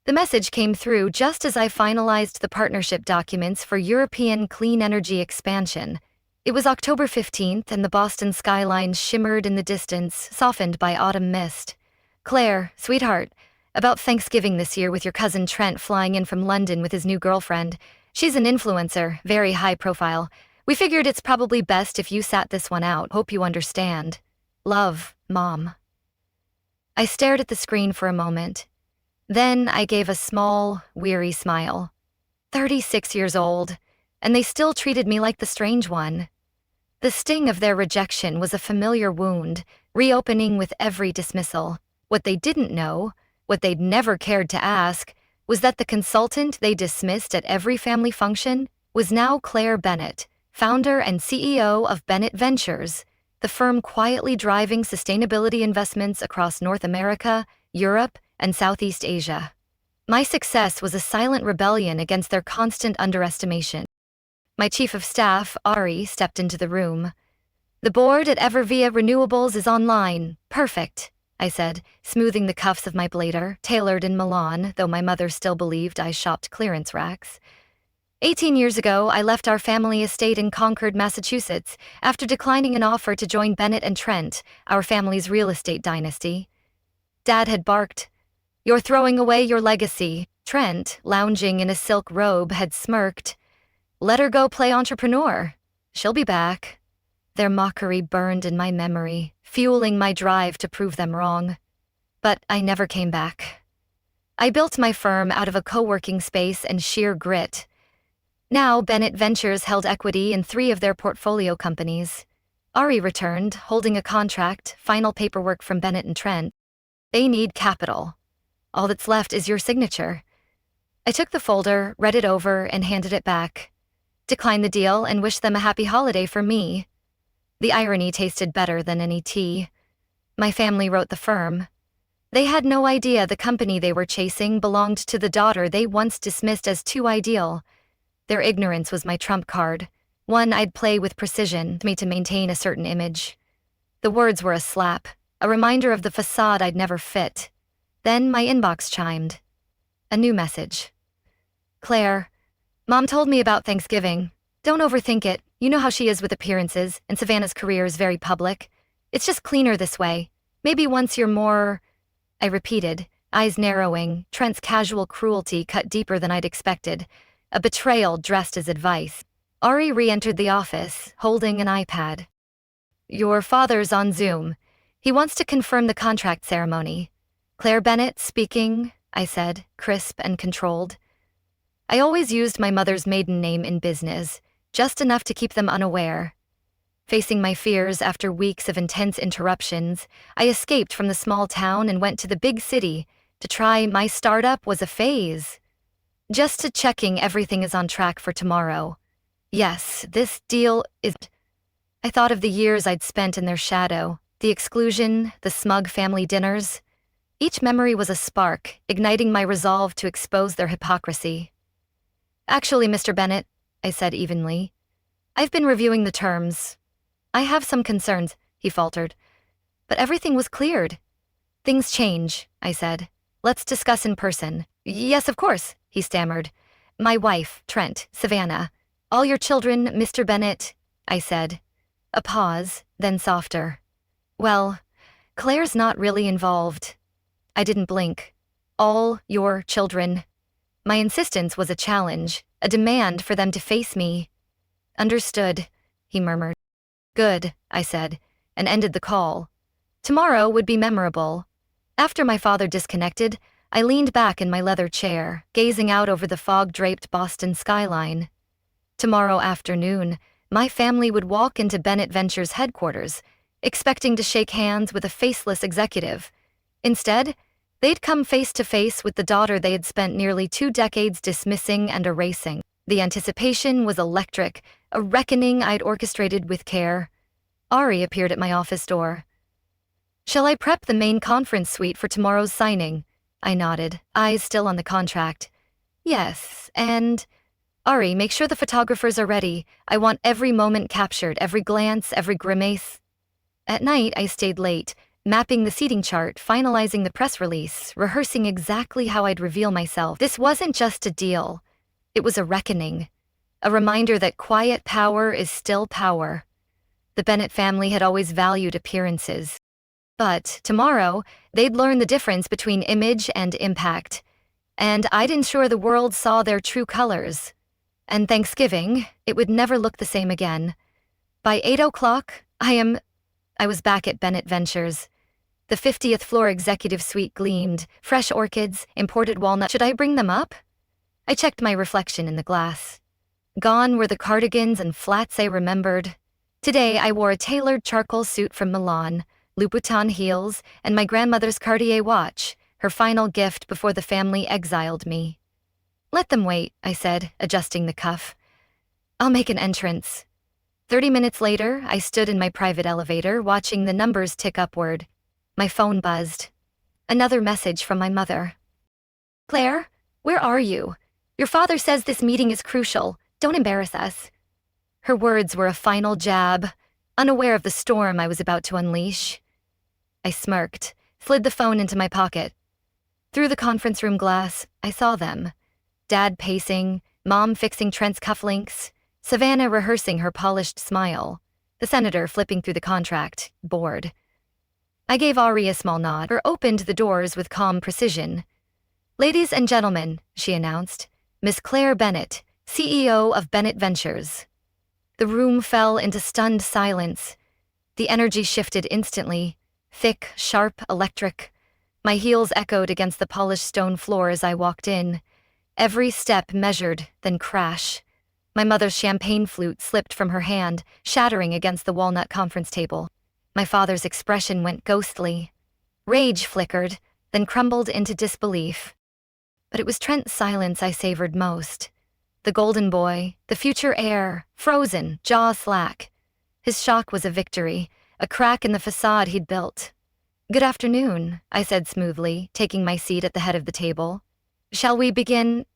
The message came through just as I finalized the partnership documents for European clean energy expansion. It was October 15th, and the Boston skyline shimmered in the distance, softened by autumn mist. "Claire, sweetheart, about Thanksgiving this year with your cousin Trent flying in from London with his new girlfriend. She's an influencer, very high profile. We figured it's probably best if you sat this one out. Hope you understand. Love, Mom." I stared at the screen for a moment. Then I gave a small, weary smile. 36 years old, and they still treated me like the strange one. The sting of their rejection was a familiar wound, reopening with every dismissal. What they didn't know, what they'd never cared to ask, was that the consultant they dismissed at every family function was now Claire Bennett, founder and CEO of Bennett Ventures, the firm quietly driving sustainability investments across North America, Europe, and Southeast Asia. My success was a silent rebellion against their constant underestimation. My chief of staff, Ari, stepped into the room. "The board at Evervia Renewables is online. Perfect," I said, smoothing the cuffs of my blader, tailored in Milan, though my mother still believed I shopped clearance racks. 18 years ago, I left our family estate in Concord, Massachusetts, after declining an offer to join Bennett and Trent, our family's real estate dynasty. Dad had barked, "You're throwing away your legacy." Trent, lounging in a silk robe, had smirked, "Let her go play entrepreneur. She'll be back." Their mockery burned in my memory, fueling my drive to prove them wrong. But I never came back. I built my firm out of a co-working space and sheer grit. Now Bennett Ventures held equity in 3 of their portfolio companies. Ari returned, holding a contract, final paperwork from Bennett and Trent. "They need capital. All that's left is your signature." I took the folder, read it over, and handed it back. Declined the deal and wished them a happy holiday for me. The irony tasted better than any tea. My family wrote the firm. They had no idea the company they were chasing belonged to the daughter they once dismissed as too ideal. Their ignorance was my trump card, one I'd play with precision me to maintain a certain image. The words were a slap, a reminder of the facade I'd never fit. Then my inbox chimed. A new message. "Claire, Mom told me about Thanksgiving. Don't overthink it. You know how she is with appearances, and Savannah's career is very public. It's just cleaner this way. Maybe once you're more..." I repeated, eyes narrowing. Trent's casual cruelty cut deeper than I'd expected. A betrayal dressed as advice. Ari re-entered the office, holding an iPad. "Your father's on Zoom. He wants to confirm the contract ceremony." "Claire Bennett speaking," I said, crisp and controlled. I always used my mother's maiden name in business, just enough to keep them unaware. Facing my fears after weeks of intense interruptions, I escaped from the small town and went to the big city to try my startup was a phase. Just to checking everything is on track for tomorrow. Yes, this deal is... I thought of the years I'd spent in their shadow, the exclusion, the smug family dinners. Each memory was a spark, igniting my resolve to expose their hypocrisy. "Actually, Mr. Bennett," I said evenly, "I've been reviewing the terms. I have some concerns," he faltered. "But everything was cleared." "Things change," I said. "Let's discuss in person." "Yes, of course," he stammered. "My wife, Trent, Savannah. All your children, Mr. Bennett," I said. A pause, then softer. "Well, Claire's not really involved." I didn't blink. "All your children." My insistence was a challenge, a demand for them to face me. "Understood," he murmured. "Good," I said, and ended the call. Tomorrow would be memorable. After my father disconnected, I leaned back in my leather chair, gazing out over the fog-draped Boston skyline. Tomorrow afternoon, my family would walk into Bennett Ventures headquarters, expecting to shake hands with a faceless executive. Instead, they'd come face-to-face with the daughter they had spent nearly 2 decades dismissing and erasing. The anticipation was electric, a reckoning I'd orchestrated with care. Ari appeared at my office door. "Shall I prep the main conference suite for tomorrow's signing?" I nodded, eyes still on the contract. "Yes, and..." "Ari, make sure the photographers are ready. I want every moment captured, every glance, every grimace." At night, I stayed late, mapping the seating chart, finalizing the press release, rehearsing exactly how I'd reveal myself. This wasn't just a deal. It was a reckoning. A reminder that quiet power is still power. The Bennett family had always valued appearances. But tomorrow, they'd learn the difference between image and impact. And I'd ensure the world saw their true colors. And Thanksgiving, it would never look the same again. By 8 o'clock, I was back at Bennett Ventures. The 50th floor executive suite gleamed, fresh orchids, imported walnut. Should I bring them up? I checked my reflection in the glass. Gone were the cardigans and flats I remembered. Today I wore a tailored charcoal suit from Milan, Louboutin heels, and my grandmother's Cartier watch, her final gift before the family exiled me. Let them wait, I said, adjusting the cuff. I'll make an entrance. 30 minutes later, I stood in my private elevator, watching the numbers tick upward. My phone buzzed. Another message from my mother. Claire, where are you? Your father says this meeting is crucial. Don't embarrass us. Her words were a final jab, unaware of the storm I was about to unleash. I smirked, slid the phone into my pocket. Through the conference room glass, I saw them. Dad pacing, Mom fixing Trent's cufflinks, Savannah rehearsing her polished smile, the senator flipping through the contract, bored. I gave Ari a small nod, or opened the doors with calm precision. Ladies and gentlemen, she announced, Miss Claire Bennett, CEO of Bennett Ventures. The room fell into stunned silence. The energy shifted instantly, thick, sharp, electric. My heels echoed against the polished stone floor as I walked in. Every step measured, then crash. My mother's champagne flute slipped from her hand, shattering against the walnut conference table. My father's expression went ghostly. Rage flickered, then crumbled into disbelief. But it was Trent's silence I savored most. The golden boy, the future heir, frozen, jaw slack. His shock was a victory, a crack in the facade he'd built. Good afternoon, I said smoothly, taking my seat at the head of the table. Shall we begin?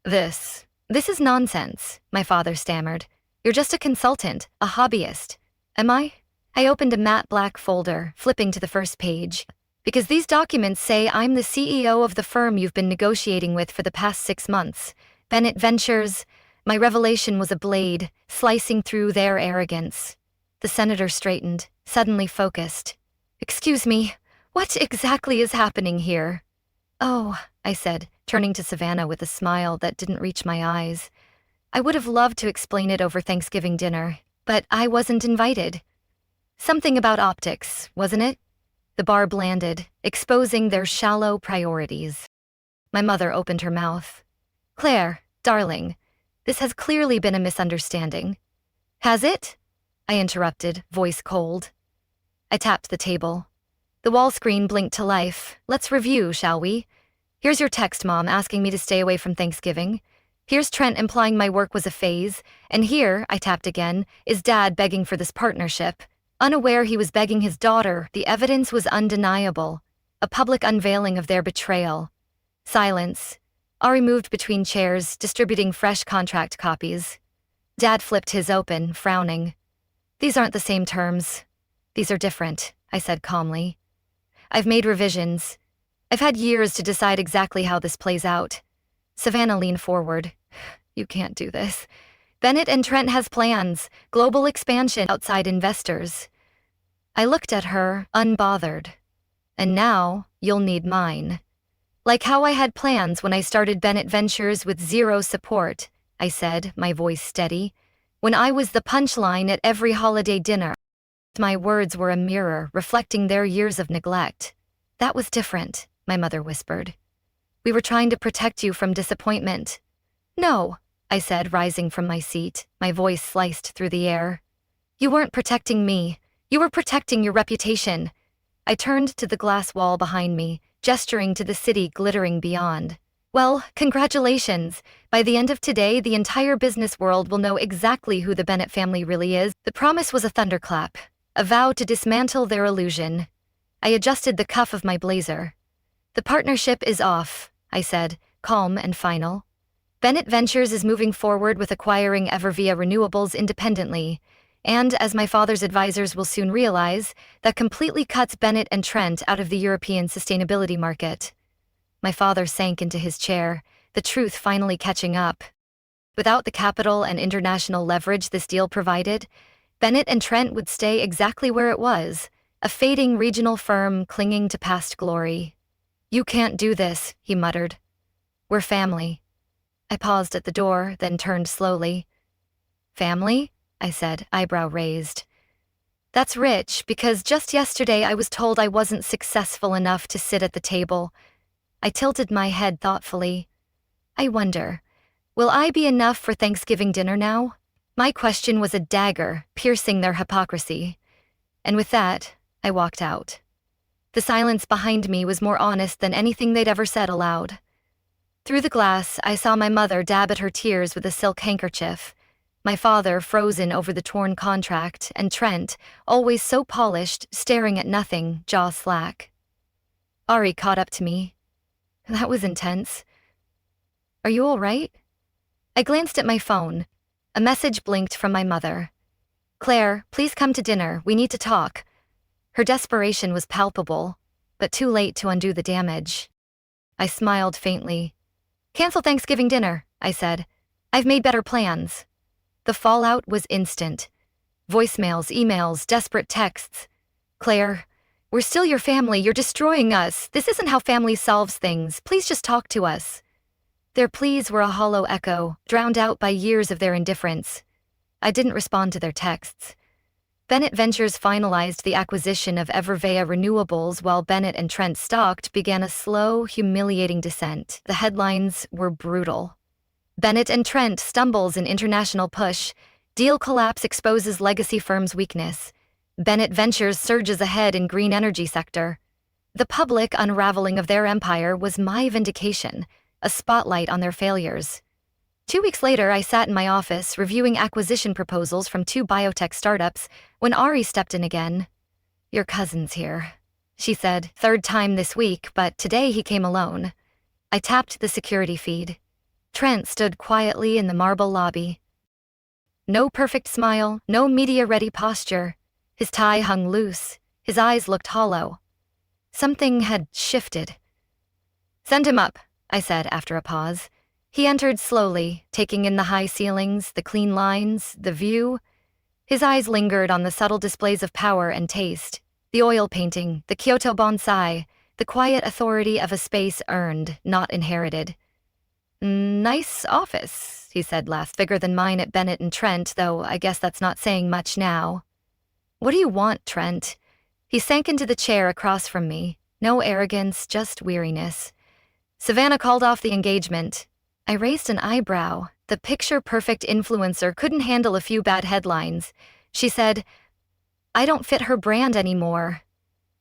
This is nonsense, my father stammered. You're just a consultant, a hobbyist. Am I? I opened a matte black folder, flipping to the first page. Because these documents say I'm the CEO of the firm you've been negotiating with for the past 6 months. Bennett Ventures. My revelation was a blade, slicing through their arrogance. The senator straightened, suddenly focused. Excuse me, what exactly is happening here? Oh, I said, turning to Savannah with a smile that didn't reach my eyes. I would have loved to explain it over Thanksgiving dinner, but I wasn't invited. Something about optics, wasn't it? The barb landed, exposing their shallow priorities. My mother opened her mouth. Claire, darling, this has clearly been a misunderstanding. Has it? I interrupted, voice cold. I tapped the table. The wall screen blinked to life. Let's review, shall we? Here's your text, Mom, asking me to stay away from Thanksgiving. Here's Trent implying my work was a phase. And here, I tapped again, is Dad begging for this partnership. Unaware he was begging his daughter, the evidence was undeniable. A public unveiling of their betrayal. Silence. Ari moved between chairs, distributing fresh contract copies. Dad flipped his open, frowning. These aren't the same terms. These are different, I said calmly. I've made revisions. I've had years to decide exactly how this plays out. Savannah leaned forward. You can't do this. Bennett and Trent has plans, global expansion, outside investors. I looked at her, unbothered. And now, you'll need mine. Like how I had plans when I started Bennett Ventures with zero support, I said, my voice steady. When I was the punchline at every holiday dinner. My words were a mirror, reflecting their years of neglect. That was different, my mother whispered. We were trying to protect you from disappointment. No, I said, rising from my seat, my voice sliced through the air. You weren't protecting me. You were protecting your reputation. I turned to the glass wall behind me, gesturing to the city glittering beyond. Well, congratulations. By the end of today, the entire business world will know exactly who the Bennett family really is. The promise was a thunderclap, a vow to dismantle their illusion. I adjusted the cuff of my blazer. The partnership is off, I said, calm and final. Bennett Ventures is moving forward with acquiring Evervia Renewables independently. And, as my father's advisors will soon realize, that completely cuts Bennett and Trent out of the European sustainability market. My father sank into his chair, the truth finally catching up. Without the capital and international leverage this deal provided, Bennett and Trent would stay exactly where it was, a fading regional firm clinging to past glory. "You can't do this," he muttered. "We're family." I paused at the door, then turned slowly. "Family?" I said, eyebrow raised. "That's rich, because just yesterday I was told I wasn't successful enough to sit at the table." I tilted my head thoughtfully. "I wonder, will I be enough for Thanksgiving dinner now?" My question was a dagger, piercing their hypocrisy. And with that, I walked out. The silence behind me was more honest than anything they'd ever said aloud. Through the glass, I saw my mother dab at her tears with a silk handkerchief, my father frozen over the torn contract, and Trent, always so polished, staring at nothing, jaw slack. Ari caught up to me. "That was intense. Are you all right?" I glanced at my phone. A message blinked from my mother. "Claire, please come to dinner, we need to talk." Her desperation was palpable, but too late to undo the damage. I smiled faintly. "Cancel Thanksgiving dinner," I said. "I've made better plans." The fallout was instant. Voicemails, emails, desperate texts. "Claire, we're still your family, you're destroying us. This isn't how family solves things. Please just talk to us." Their pleas were a hollow echo, drowned out by years of their indifference. I didn't respond to their texts. Bennett Ventures finalized the acquisition of Evervea Renewables while Bennett and Trent Stocked began a slow, humiliating descent. The headlines were brutal. Bennett and Trent stumbles in international push. Deal collapse exposes legacy firm's weakness. Bennett Ventures surges ahead in green energy sector. The public unraveling of their empire was my vindication, a spotlight on their failures. 2 weeks later, I sat in my office reviewing acquisition proposals from 2 biotech startups when Ari stepped in again. "Your cousin's here," she said, "third time this week, but today he came alone." I tapped the security feed. Trent stood quietly in the marble lobby. No perfect smile, no media-ready posture. His tie hung loose, his eyes looked hollow. Something had shifted. "Send him up," I said after a pause. He entered slowly, taking in the high ceilings, the clean lines, the view. His eyes lingered on the subtle displays of power and taste, the oil painting, the Kyoto bonsai, the quiet authority of a space earned, not inherited. "Nice office," he said last, bigger than mine at Bennett and Trent, though I guess that's not saying much now. "What do you want, Trent?" He sank into the chair across from me. No arrogance, just weariness. "Savannah called off the engagement." I raised an eyebrow. The picture-perfect influencer couldn't handle a few bad headlines. She said, "I don't fit her brand anymore."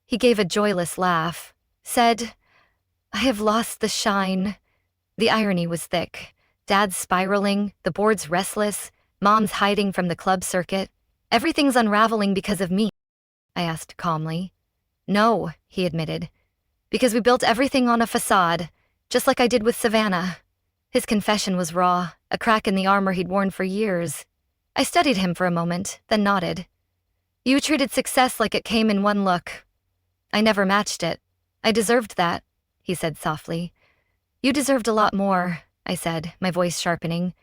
He gave a joyless laugh. Said, "I have lost the shine." The irony was thick. Dad's spiraling, the board's restless, Mom's hiding from the club circuit. "Everything's unraveling because of me," I asked calmly. "No," he admitted. "Because we built everything on a facade, just like I did with Savannah." His confession was raw, a crack in the armor he'd worn for years. I studied him for a moment, then nodded. "You treated success like it came in one look. I never matched it. I deserved that," he said softly. "You deserved a lot more," I said, my voice sharpening.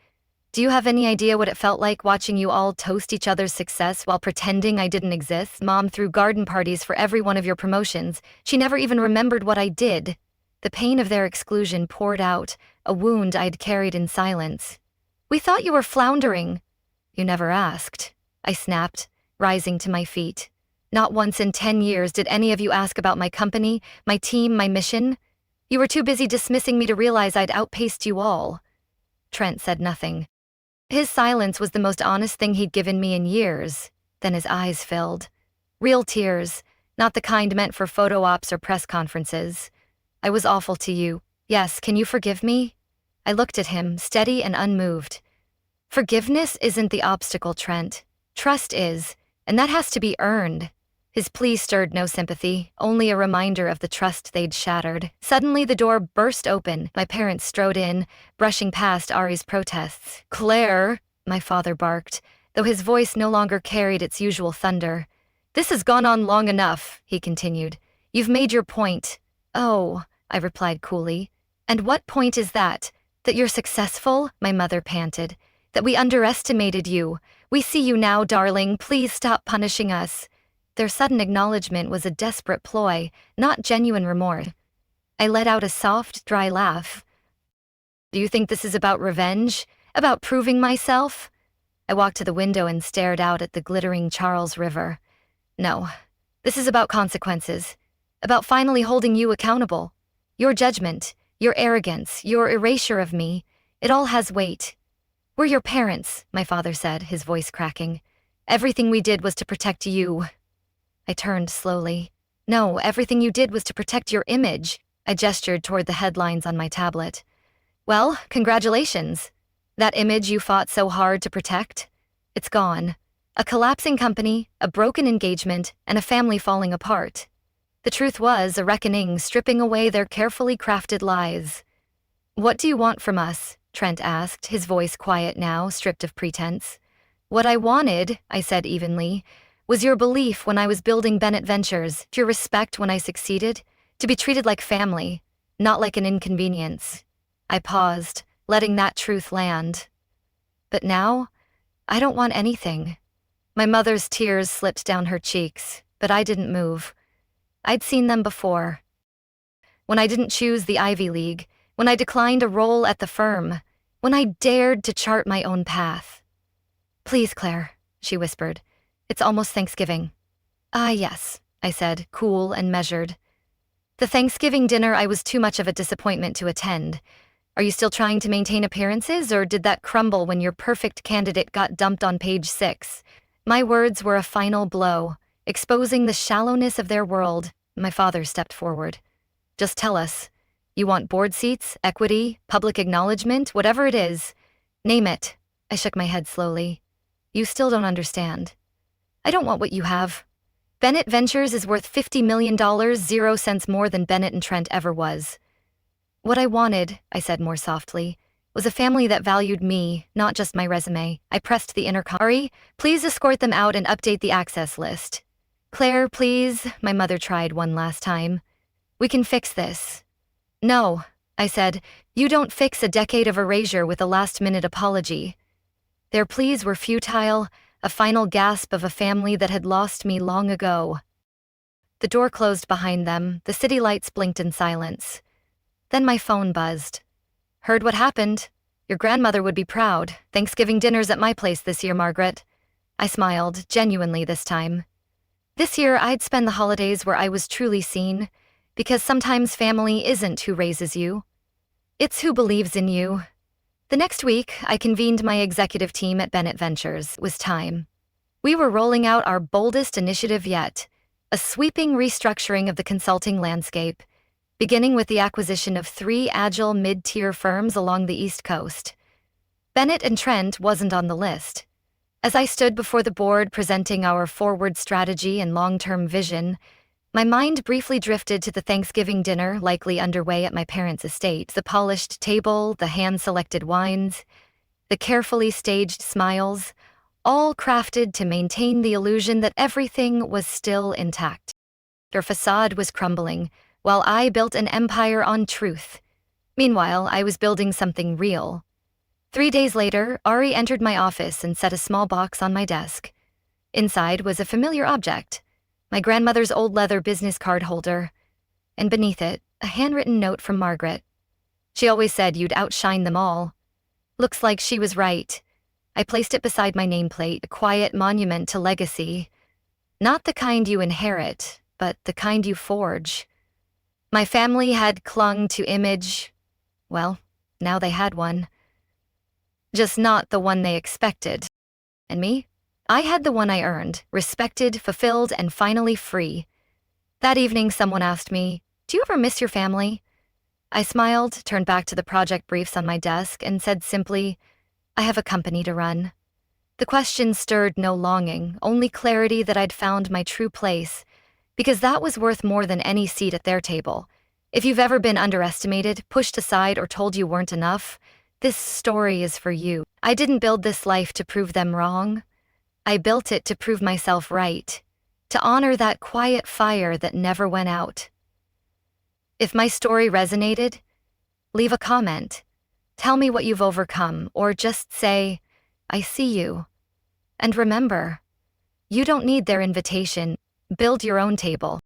"Do you have any idea what it felt like watching you all toast each other's success while pretending I didn't exist? Mom threw garden parties for every one of your promotions. She never even remembered what I did." The pain of their exclusion poured out, a wound I'd carried in silence. "We thought you were floundering." "You never asked," I snapped, rising to my feet. "Not once in 10 years did any of you ask about my company, my team, my mission. You were too busy dismissing me to realize I'd outpaced you all." Trent said nothing. His silence was the most honest thing he'd given me in years. Then his eyes filled. Real tears, not the kind meant for photo ops or press conferences. "I was awful to you. Yes, can you forgive me?" I looked at him, steady and unmoved. "Forgiveness isn't the obstacle, Trent. Trust is, and that has to be earned." His plea stirred no sympathy, only a reminder of the trust they'd shattered. Suddenly the door burst open. My parents strode in, brushing past Ari's protests. "Claire," my father barked. though his voice no longer carried its usual thunder. "This has gone on long enough," he continued. "You've made your point." "Oh," I replied coolly. "And what point is that? That you're successful?" my mother panted. "That we underestimated you. We see you now, darling. Please stop punishing us." Their sudden acknowledgement was a desperate ploy, not genuine remorse. I let out a soft, dry laugh. "Do you think this is about revenge? About proving myself?" I walked to the window and stared out at the glittering Charles River. "No, this is about consequences. About finally holding you accountable. Your judgment, your arrogance, your erasure of me, it all has weight. We're your parents," my father said, his voice cracking. "Everything we did was to protect you." I turned slowly. "No, everything you did was to protect your image." I gestured toward the headlines on my tablet. "Well, congratulations. That image you fought so hard to protect? It's gone. A collapsing company, a broken engagement, and a family falling apart. The truth was a reckoning stripping away their carefully crafted lies." "What do you want from us?" Trent asked, his voice quiet now, stripped of pretense. "What I wanted," I said evenly, "was your belief when I was building Bennett Ventures, your respect when I succeeded, to be treated like family, not like an inconvenience." I paused, letting that truth land. "But now, I don't want anything." My mother's tears slipped down her cheeks, but I didn't move. I'd seen them before. When I didn't choose the Ivy League, when I declined a role at the firm, when I dared to chart my own path. "Please, Claire," she whispered. "It's almost Thanksgiving." "Ah, yes," I said, cool and measured. "The Thanksgiving dinner I was too much of a disappointment to attend. Are you still trying to maintain appearances, or did that crumble when your perfect candidate got dumped on page 6? My words were a final blow, exposing the shallowness of their world. My father stepped forward. "Just tell us. You want board seats, equity, public acknowledgement, whatever it is. Name it." I shook my head slowly. "You still don't understand. I don't want what you have. Bennett Ventures is worth $50 million, 0 cents more than Bennett and Trent ever was. What I wanted," I said more softly, "was a family that valued me, not just my resume." I pressed the intercom. "Ari, please escort them out and update the access list." "Claire, please," my mother tried one last time. "We can fix this." "No," I said, "you don't fix a decade of erasure with a last-minute apology." Their pleas were futile, a final gasp of a family that had lost me long ago. The door closed behind them, the city lights blinked in silence. Then my phone buzzed. "Heard what happened? Your grandmother would be proud. Thanksgiving dinner's at my place this year, Margaret." I smiled, genuinely this time. This year, I'd spend the holidays where I was truly seen, because sometimes family isn't who raises you. It's who believes in you. The next week, I convened my executive team at Bennett Ventures. It was time. We were rolling out our boldest initiative yet, a sweeping restructuring of the consulting landscape, beginning with the acquisition of 3 agile mid-tier firms along the East Coast. Bennett and Trent wasn't on the list. As I stood before the board presenting our forward strategy and long-term vision, my mind briefly drifted to the Thanksgiving dinner likely underway at my parents' estate. The polished table, the hand-selected wines, the carefully staged smiles, all crafted to maintain the illusion that everything was still intact. Their facade was crumbling, while I built an empire on truth. Meanwhile, I was building something real. 3 days later, Ari entered my office and set a small box on my desk. Inside was a familiar object, my grandmother's old leather business card holder, and beneath it, a handwritten note from Margaret. She always said you'd outshine them all. Looks like she was right. I placed it beside my nameplate, a quiet monument to legacy. Not the kind you inherit, but the kind you forge. My family had clung to image. Well, now they had one. Just not the one they expected. And me? I had the one I earned, respected, fulfilled, and finally free. That evening, someone asked me, "Do you ever miss your family?" I smiled, turned back to the project briefs on my desk, and said simply, "I have a company to run." The question stirred no longing, only clarity that I'd found my true place, because that was worth more than any seat at their table. If you've ever been underestimated, pushed aside, or told you weren't enough, this story is for you. I didn't build this life to prove them wrong. I built it to prove myself right, to honor that quiet fire that never went out. If my story resonated, leave a comment. Tell me what you've overcome, or just say, I see you. And remember, you don't need their invitation, build your own table.